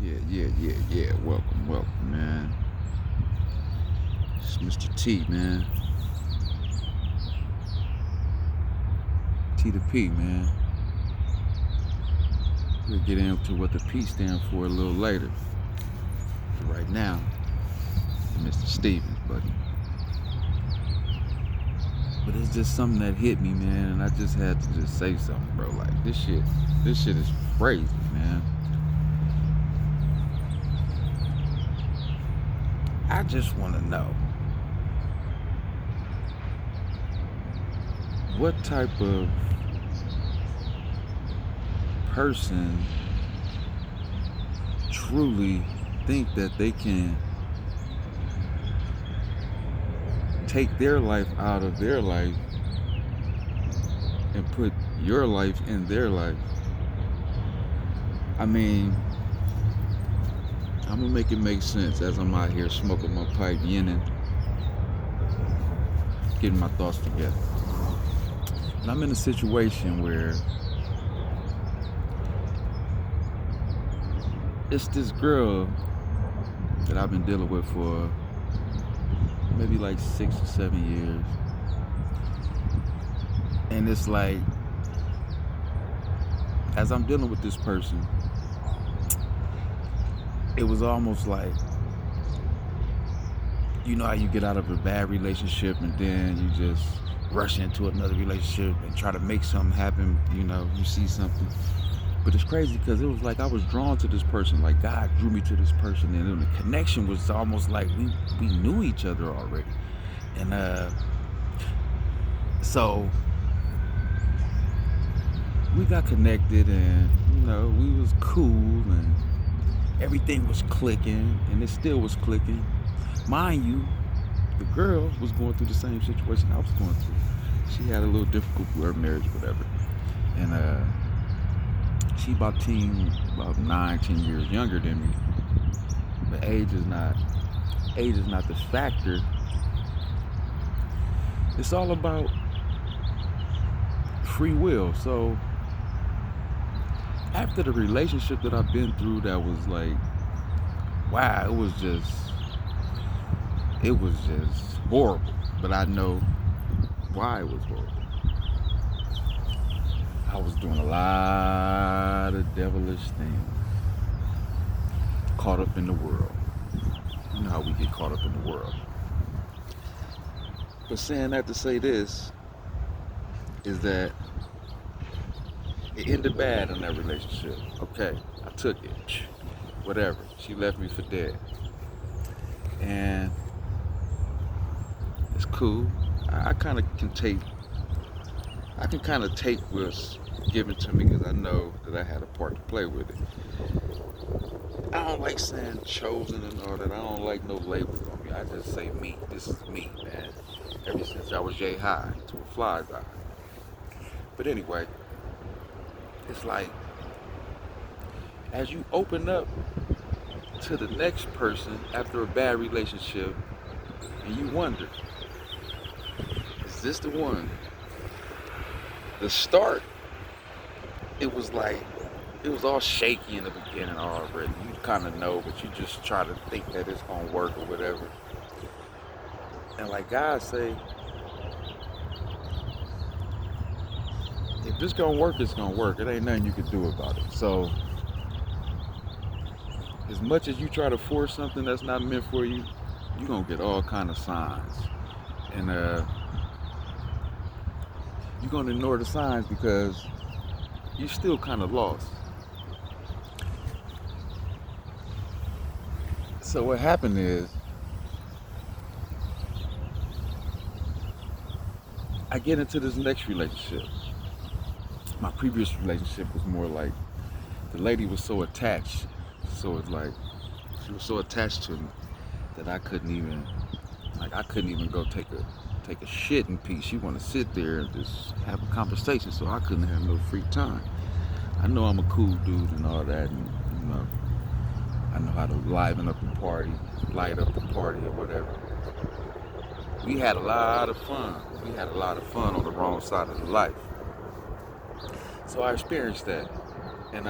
Yeah. Welcome, man. It's Mr. T, man. T to P, man. We'll get into what the P stands for a little later. But right now, Mr. Stevens, buddy. But it's just something that hit me, man, and I just had to just say something, bro. Like this shit is crazy, man. I just want to know what type of person truly think that they can take their life out of their life and put your life in their life. I mean, I'm gonna make it make sense as I'm out here smoking my pipe, yinning, getting my thoughts together. And I'm in a situation where it's this girl that I've been dealing with for maybe like 6 or 7 years. And it's like, as I'm dealing with this person, it was almost like, you know how you get out of a bad relationship and then you just rush into another relationship and try to make something happen, you see something. But it's crazy because it was like I was drawn to this person, like God drew me to this person, and then the connection was almost like we knew each other already. And so we got connected, and we was cool, and everything was clicking, and it still was clicking. Mind you, the girl was going through the same situation I was going through. She had a little difficult with her marriage, whatever. And she about 9, 10 years younger than me. But age is not the factor. It's all about free will. So after the relationship that I've been through, that was like, wow, it was just horrible. But I know why it was horrible. I was doing a lot of devilish things. Caught up in the world. You know how we get caught up in the world. But saying that to say this is that it ended bad in that relationship. Okay, I took it. Whatever. She left me for dead. And it's cool. I kind of can take what's given to me because I know that I had a part to play with it. I don't like saying chosen and all that. I don't like no labels on me. I just say me. This is me, man. Ever since I was Jay High to a fly guy. But anyway, it's like as you open up to the next person after a bad relationship, and you wonder, is this the one? The start, it was all shaky in the beginning already. You kind of know, but you just try to think that it's gonna work or whatever. And like God say, if this gonna work, it's gonna work. It ain't nothing you can do about it. So as much as you try to force something that's not meant for you, you're gonna get all kind of signs. And you're gonna ignore the signs because you're still kind of lost. So what happened is, I get into this next relationship. My previous relationship was more like the lady was so attached. So it's like she was so attached to me that I couldn't even go take a shit in peace. She wanted to sit there and just have a conversation, so I couldn't have no free time. I know I'm a cool dude and all that, and I know how to light up the party or whatever. We had a lot of fun. On the wrong side of the life. So I experienced that. And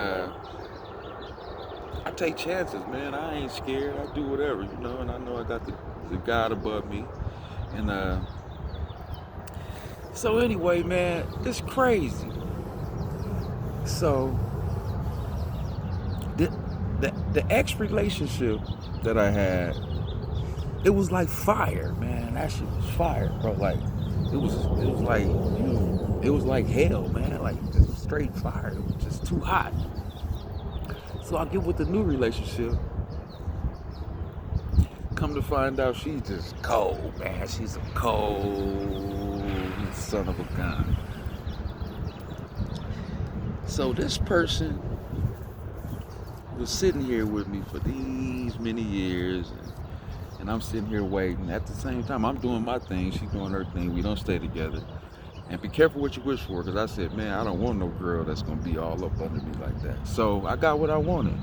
I take chances, man. I ain't scared. I do whatever, you know, and I know I got the God above me. And so anyway, man, it's crazy. So the the ex relationship that I had, it was like fire, man. That shit was fire, bro. Like it was like it was like hell, man. Like just straight fire. It was just too hot. So I get with the new relationship. Come to find out, she's just cold, man. She's a cold son of a gun. So this person was sitting here with me for these many years, and I'm sitting here waiting. At the same time, I'm doing my thing, she's doing her thing. We don't stay together. And be careful what you wish for, because I said, man, I don't want no girl that's gonna be all up under me like that. So I got what I wanted.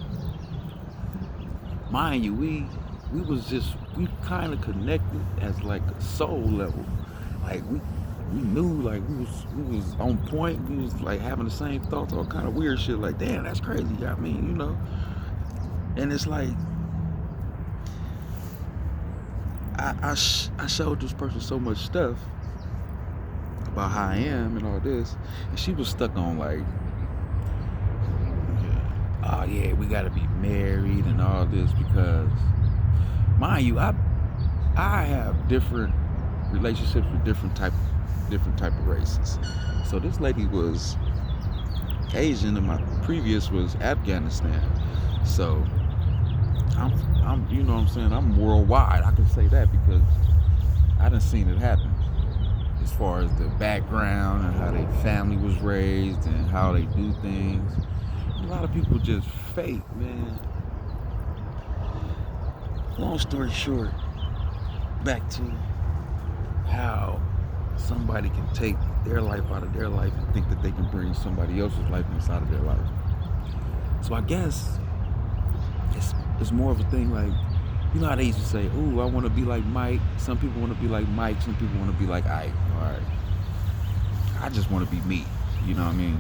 Mind you, we kind of connected as like a soul level. Like we knew, like we was on point. We was like having the same thoughts, all kind of weird shit. Like, damn, that's crazy. I mean, you know. And it's like I showed this person so much stuff about how I am and all this, and she was stuck on like, oh yeah, we gotta be married and all this, because mind you, I have different relationships with different type of races. So this lady was Asian, and my previous was Afghanistan. So I'm you know what I'm saying, I'm worldwide. I can say that because I done seen it happen. As far as the background and how their family was raised and how they do things. A lot of people just fake, man. Long story short, back to how somebody can take their life out of their life and think that they can bring somebody else's life inside of their life. So I guess it's more of a thing like, you know how they used to say, ooh, I want to be like Mike. Some people want to be like Mike. Some people want to be like Ike. All right. I just want to be me. You know what I mean?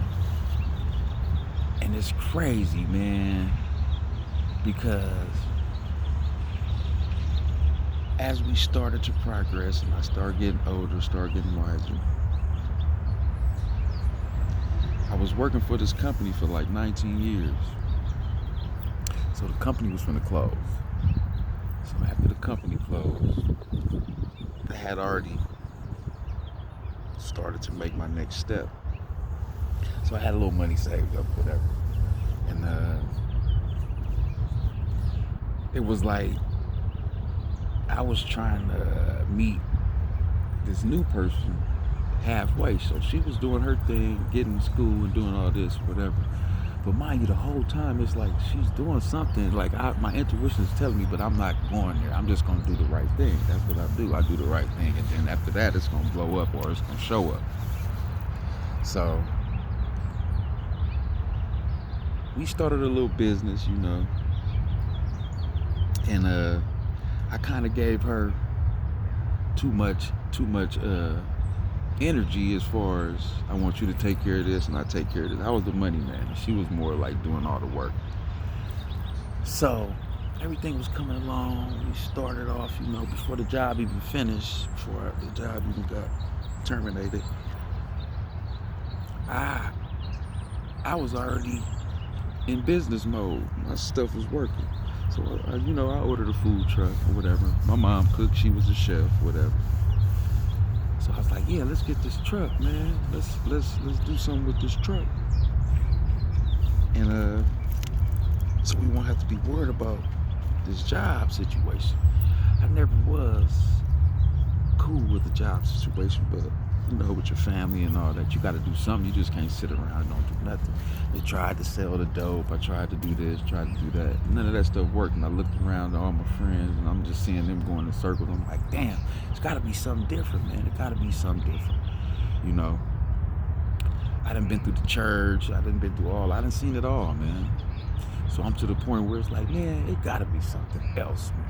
And it's crazy, man. Because as we started to progress and I started getting older, started getting wiser, I was working for this company for like 19 years. So the company was finna close. So after the company closed, I had already started to make my next step. So I had a little money saved up, whatever. And it was like I was trying to meet this new person halfway. So she was doing her thing, getting to school and doing all this, whatever. But mind you, the whole time it's like she's doing something. Like my intuition is telling me, but I'm not going there. I'm just gonna do the right thing. That's what I do. I do the right thing, and then after that, it's gonna blow up or it's gonna show up. So we started a little business, you know, and I kind of gave her too much energy, as far as I want you to take care of this and I take care of this. I was the money man, and she was more like doing all the work. So everything was coming along. We started off, you know, before the job even finished, before the job even got terminated, I was already in business mode. My stuff was working. So you know, I ordered a food truck or whatever. My mom cooked, she was a chef, whatever. So I was like, yeah, let's get this truck, man. Let's do something with this truck. And so we won't have to be worried about this job situation. I never was cool with the job situation, but you know, with your family and all that, you got to do something. You just can't sit around and don't do nothing. They tried to sell the dope. I tried to do this, tried to do that. None of that stuff worked. And I looked around at all my friends, and I'm just seeing them going in circles. I'm like, damn, it's got to be something different, man. It got to be something different, you know. I done been through the church. I done been through all. I done seen it all, man. So I'm to the point where it's like, man, it got to be something else, man.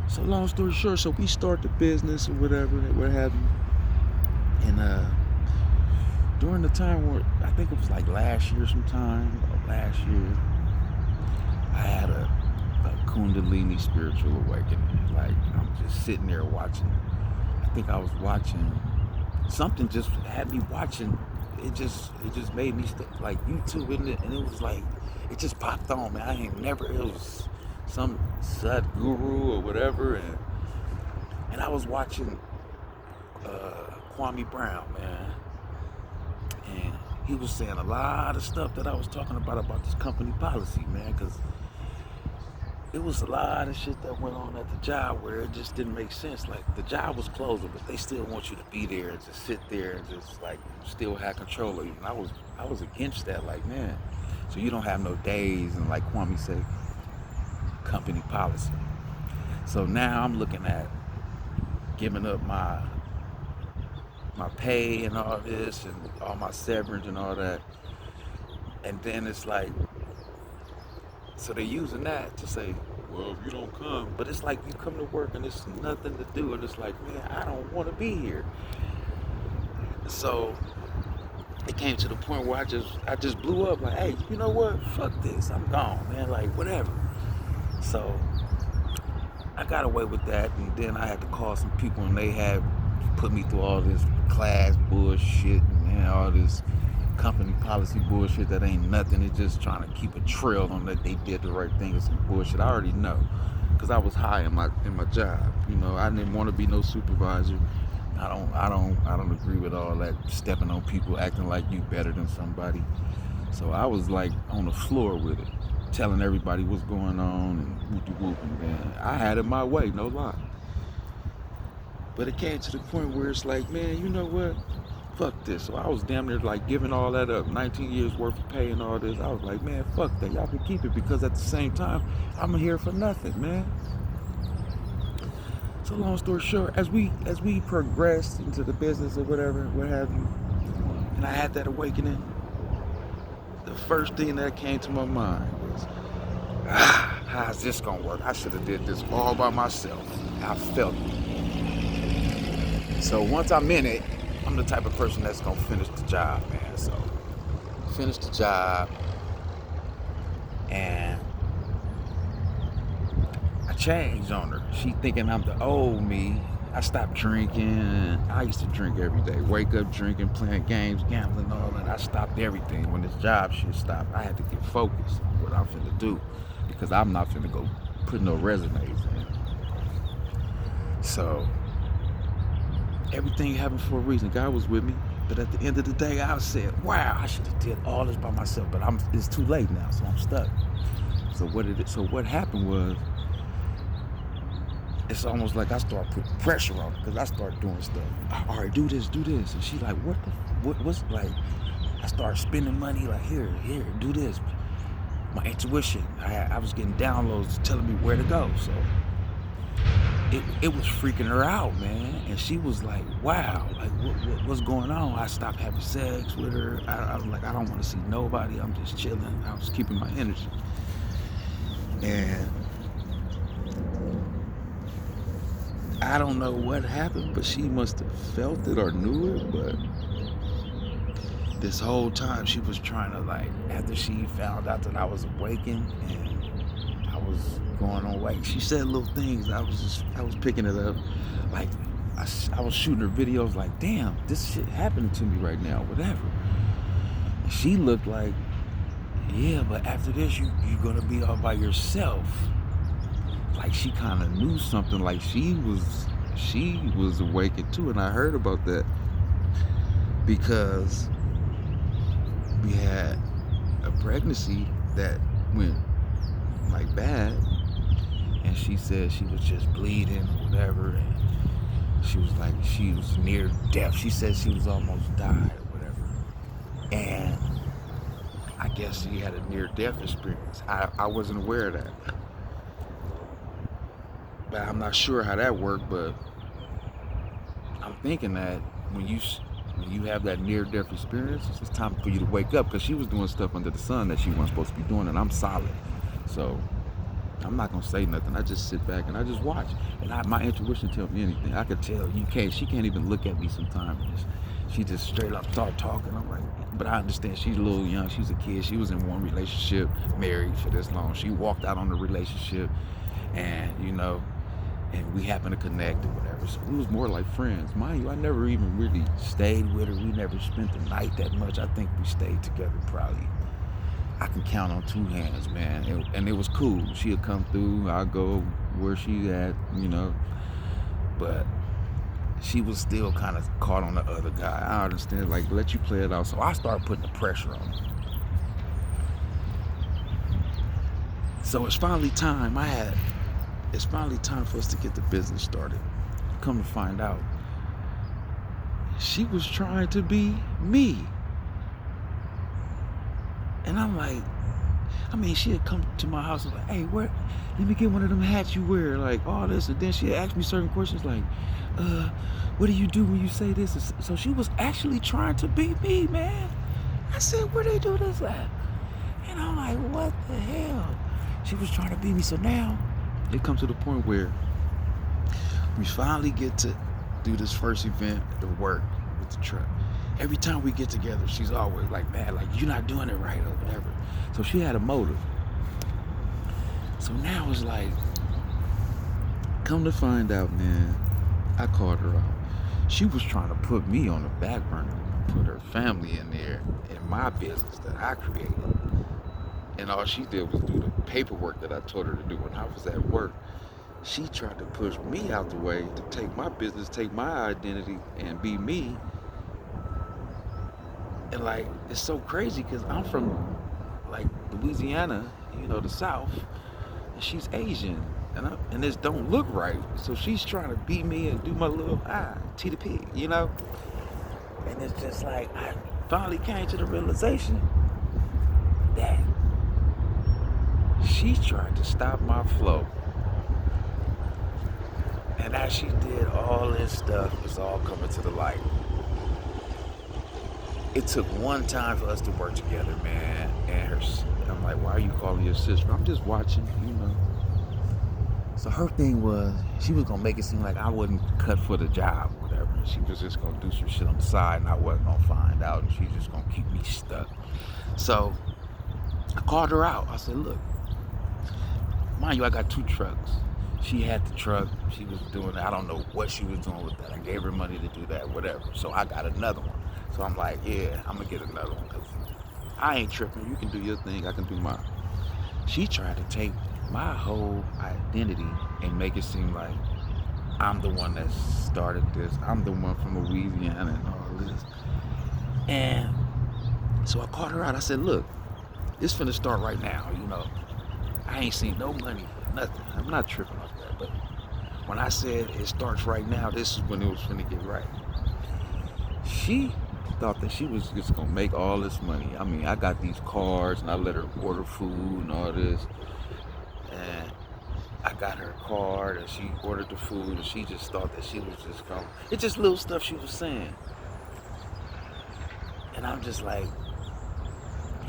So long story short, so we start the business or whatever, what have you. And during the time where, I think it was like last year sometime, last year, Kundalini spiritual awakening. Like, I'm just sitting there watching. I think I was watching something, just had me watching. It just made me like YouTube, and it was like it just popped on, man. I ain't never. It was some Sadhguru or whatever, and I was watching Kwame Brown, man, and he was saying a lot of stuff that I was talking about this company policy, man, because it was a lot of shit that went on at the job where it just didn't make sense. Like, the job was closing, but they still want you to be there and just sit there and just like still have control of you. And I was against that. Like, man, so you don't have no days, and like Kwame said, company policy. So now I'm looking at giving up my pay and all this and all my severance and all that. And then it's like, so they're using that to say, well, if you don't come, but it's like you come to work and there's nothing to do, and it's like, man, I don't want to be here. So it came to the point where I just blew up, like, hey, you know what? Fuck this. I'm gone, man. Like, whatever. So I got away with that, and then I had to call some people, and they had put me through all this class bullshit and man, all this company policy bullshit that ain't nothing. It's just trying to keep a trail on that they did the right thing. Or some bullshit. I already know, because I was high in my job. You know, I didn't want to be no supervisor. I don't agree with all that stepping on people, acting like you better than somebody. So I was like on the floor with it, telling everybody what's going on and whoop-de-whooping, man. I had it my way, no lie. But it came to the point where it's like, man, you know what? Fuck this. So I was damn near like giving all that up, 19 years worth of pay and all this. I was like, man, fuck that. Y'all can keep it, because at the same time, I'm here for nothing, man. So long story short, as we progressed into the business or whatever, what have you, and I had that awakening, the first thing that came to my mind was, how's this gonna work? I should have did this all by myself. I felt it. So once I'm in it, I'm the type of person that's gonna finish the job, man. So finish the job, and I changed on her. She thinking I'm the old me. I stopped drinking. I used to drink every day. Wake up drinking, playing games, gambling, all that. I stopped everything when this job shit stopped. I had to get focused on what I'm finna do, because I'm not finna go put no resumes in. So everything happened for a reason. God was with me. But at the end of the day, I said, wow, I should have did all this by myself. But it's too late now, so I'm stuck. So what happened was, it's almost like I started putting pressure on her, because I started doing stuff. All right, do this. And she like, what's like, I started spending money, like, here, do this. My intuition, I was getting downloads telling me where to go. So it was freaking her out, man. And she was like, wow, like, what's going on? I stopped having sex with her. I was like, I don't want to see nobody. I'm just chilling. I was keeping my energy. And I don't know what happened, but she must have felt it or knew it. But this whole time she was trying to, like, after she found out that I was awakened and I was going on wake, she said little things. I was picking it up. Like, I was shooting her videos like, damn, this shit happening to me right now, whatever. And she looked like, yeah, but after this you're gonna be all by yourself. Like, she kind of knew something, like she was awakened too. And I heard about that because we had a pregnancy that went like bad, and she said she was just bleeding or whatever, and she was like, she was near death. She said she was almost died or whatever, and I guess she had a near-death experience. I wasn't aware of that. But I'm not sure how that worked, but I'm thinking that when you have that near-death experience, it's time for you to wake up, because she was doing stuff under the sun that she wasn't supposed to be doing, and I'm solid. So I'm not going to say nothing. I just sit back and I just watch. And my intuition tells me anything. I could tell. She can't even look at me sometimes. She just straight up start talking. I'm like, but I understand she's a little young. She's a kid. She was in one relationship, married for this long. She walked out on the relationship. And, and we happened to connect or whatever. So we was more like friends. Mind you, I never even really stayed with her. We never spent the night that much. I think we stayed together probably, I can count on two hands, man. And it was cool. She'd come through, I'd go where she at, But she was still kind of caught on the other guy. I understand, like, let you play it out. So I started putting the pressure on her. So it's finally time. It's finally time for us to get the business started. Come to find out, she was trying to be me. And I'm like, she had come to my house and like, hey, let me get one of them hats you wear, like all this. And then she asked me certain questions like, what do you do when you say this? So she was actually trying to be me, man. I said, where they do this at? And I'm like, what the hell? She was trying to be me. So now it comes to the point where we finally get to do this first event at the work with the truck. Every time we get together, she's always like, man, like, you're not doing it right or whatever. So she had a motive. So now it's like, come to find out, man, I called her out. She was trying to put me on the back burner, put her family in there, in my business that I created. And all she did was do the paperwork that I told her to do when I was at work. She tried to push me out the way to take my business, take my identity, and be me. And like, it's so crazy because I'm from like Louisiana, the South, and she's Asian, and this don't look right. So she's trying to beat me and do my little T to P, And it's just like, I finally came to the realization that she tried to stop my flow. And as she did all this stuff, it's all coming to the light. It took one time for us to work together, man. And I'm like, why are you calling your sister? I'm just watching, So her thing was, she was gonna make it seem like I wasn't cut for the job or whatever. She was just gonna do some shit on the side and I wasn't gonna find out, and she's just gonna keep me stuck. So I called her out. I said, look, mind you, I got 2 trucks. She had the truck. She was doing, I don't know what she was doing with that. I gave her money to do that, whatever. So I got another one. So I'm like, yeah, I'm gonna get another one because I ain't tripping. You can do your thing, I can do mine. She tried to take my whole identity and make it seem like I'm the one that started this. I'm the one from Louisiana and all this. And so I called her out. I said, look, it's finna start right now, I ain't seen no money, nothing. I'm not tripping off that, but when I said it starts right now, this is when it was finna get right. She thought that she was just gonna make all this money. I got these cards and I let her order food and all this. And I got her card and she ordered the food and she just thought that she was just going. It's just little stuff she was saying. And I'm just like,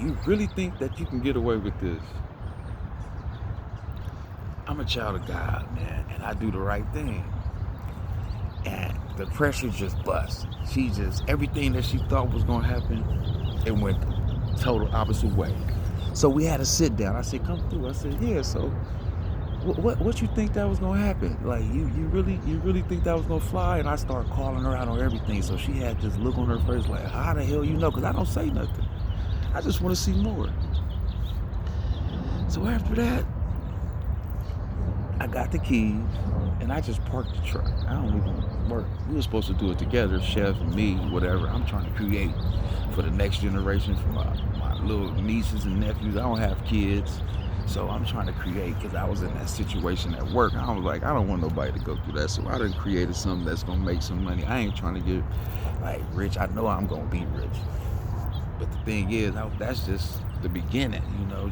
you really think that you can get away with this? I'm a child of God, man, and I do the right thing. And the pressure just bust. Everything that she thought was gonna happen, it went total opposite way. So we had to sit down. I said, come through. I said, yeah, so what you think that was gonna happen? Like, you really think that was gonna fly? And I started calling her out on everything. So she had this look on her face like, how the hell you know? Because I don't say nothing. I just want to see more. So after that, I got the keys and I just parked the truck. I don't even work. We were supposed to do it together, chef and me, whatever. I'm trying to create for the next generation, for my little nieces and nephews. I don't have kids, so I'm trying to create because I was in that situation at work. I was like, I don't want nobody to go through that, so I done created something that's gonna make some money. I ain't trying to get like rich. I know I'm gonna be rich, but the thing is, that's just the beginning,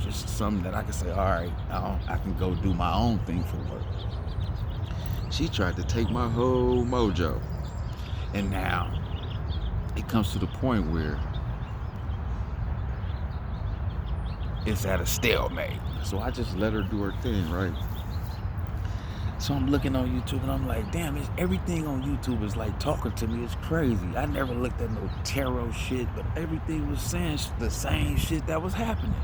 just something that I can say, all right, I can go do my own thing for work. She tried to take my whole mojo. And now it comes to the point where it's at a stalemate. So I just let her do her thing, right? So I'm looking on YouTube and I'm like, damn, everything on YouTube is like talking to me. It's crazy. I never looked at no tarot shit, but everything was saying the same shit that was happening.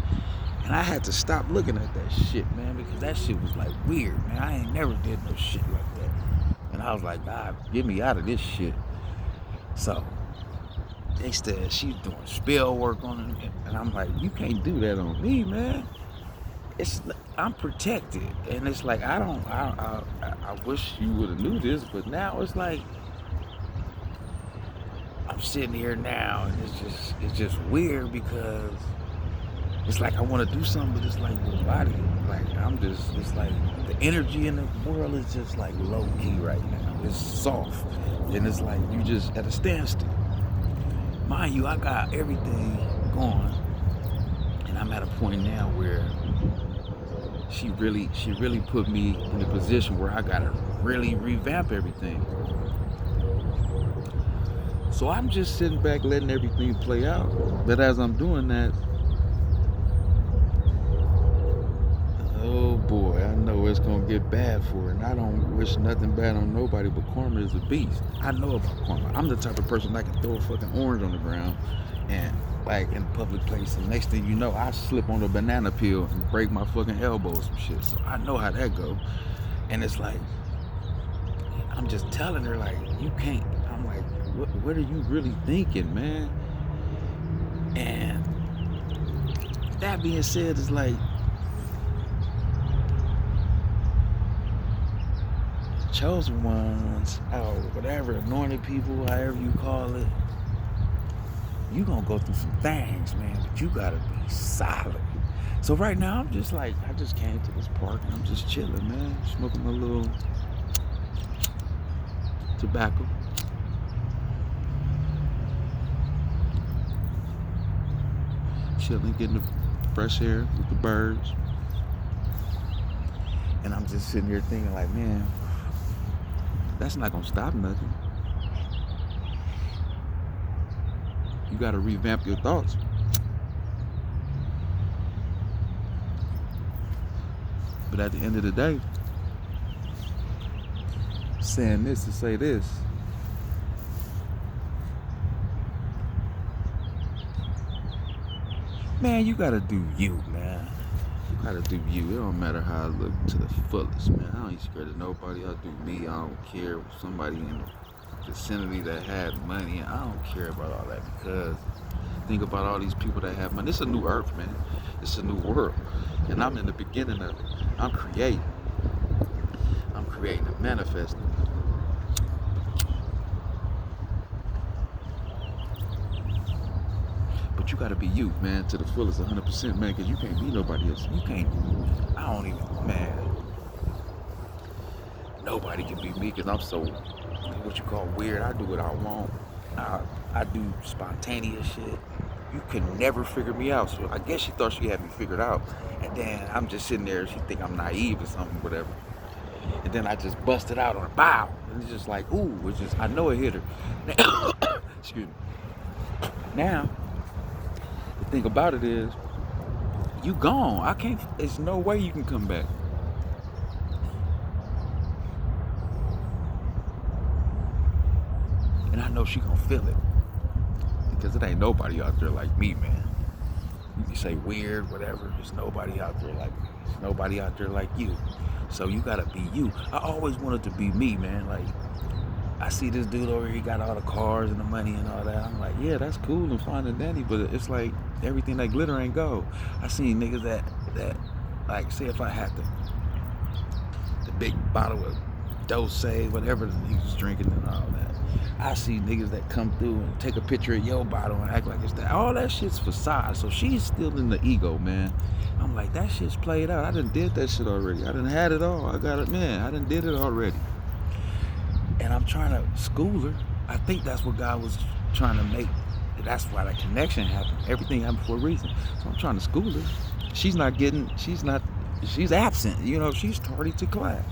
And I had to stop looking at that shit, man, because that shit was like weird, man. I ain't never did no shit like that. And I was like, God, get me out of this shit. So they said she's doing spell work on it. And I'm like, you can't do that on me, man. I'm protected. And it's like, I wish you would have knew this, but now it's like, I'm sitting here now and it's just weird because it's like I want to do something, but it's like the body, like it's like the energy in the world is just like low key right now. It's soft, and it's like you just at a standstill. Mind you, I got everything going, and I'm at a point now where she really put me in a position where I gotta really revamp everything. So I'm just sitting back, letting everything play out. But as I'm doing that, oh boy, I know it's gonna get bad for her. And I don't wish nothing bad on nobody, but karma is a beast. I know about karma. I'm the type of person that can throw a fucking orange on the ground and like in a public place, and next thing you know, I slip on a banana peel and break my fucking elbow or some shit. So I know how that go. And it's like, I'm just telling her, like, you can't. I'm like, what are you really thinking, man? And that being said, it's like, chosen ones, or whatever, anointed people, however you call it, you gonna go through some things, man, but you gotta be solid. So right now, I'm just like, I just came to this park and I'm just chilling, man, smoking my little tobacco. Chilling, getting the fresh air with the birds. And I'm just sitting here thinking like, man, that's not gonna stop nothing. You gotta revamp your thoughts. But at the end of the day, saying this to say this, man, you gotta do you, man. You gotta do you. It don't matter how I look to the fullest, man. I ain't scared of nobody. I'll do me. I don't care if somebody in the vicinity that had money. I don't care about all that, because think about all these people that have money. It's a new earth, man. It's a new world. And I'm in the beginning of it. I'm creating and manifesting. But you gotta be you, man, to the fullest, 100%, man, because you can't be nobody else. You can't. I don't even, man. Nobody can be me because I'm so, what you call, weird. I do what I want. I do spontaneous shit. You can never figure me out. So I guess she thought she had me figured out. And then I'm just sitting there. She think I'm naive or something, whatever. And then I just busted out on a bow. And it's just like, ooh, it's just, I know it hit her. Excuse me. Now, the thing about it is, you gone. I can't, there's no way you can come back. And I know she gonna feel it. Because it ain't nobody out there like me, man. You can say weird, whatever. There's nobody out there like me. There's nobody out there like you. So you gotta be you. I always wanted to be me, man. Like, I see this dude over here, he got all the cars and the money and all that. I'm like, yeah, that's cool and fine and dandy, but it's like everything that glitter ain't gold. I seen niggas that like, say if I had the big bottle of Dose, whatever the niggas drinking and all that. I see niggas that come through and take a picture of your bottle and act like it's that. All that shit's facade. So she's still in the ego, man. I'm like, that shit's played out. I done did that shit already. I done had it all. I got it, man. I done did it already. And I'm trying to school her. I think that's what God was trying to make. That's why that connection happened. Everything happened for a reason. So I'm trying to school her. She's absent. You know, she's tardy to class.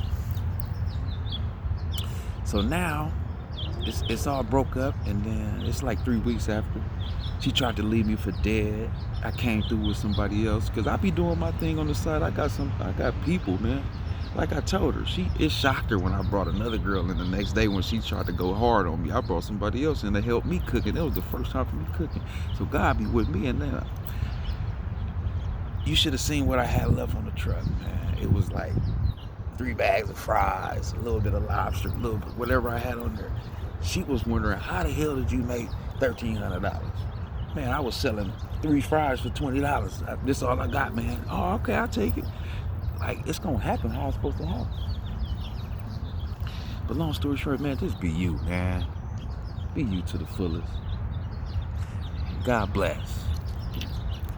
So now, it's all broke up, and then it's like 3 weeks after. She tried to leave me for dead. I came through with somebody else, because I be doing my thing on the side. I got people, man. Like I told her, it shocked her when I brought another girl in the next day when she tried to go hard on me. I brought somebody else in to help me cooking. That was the first time for me cooking. So God be with me, and then You should have seen what I had left on the truck, man. It was like 3 bags of fries, a little bit of lobster, a little bit, whatever I had on there. She was wondering, how the hell did you make $1,300? Man, I was selling 3 fries for $20. This is all I got, man. Oh, okay, I'll take it. Like, it's gonna happen how it's supposed to happen. But long story short, man, just be you, man. Be you to the fullest. God bless.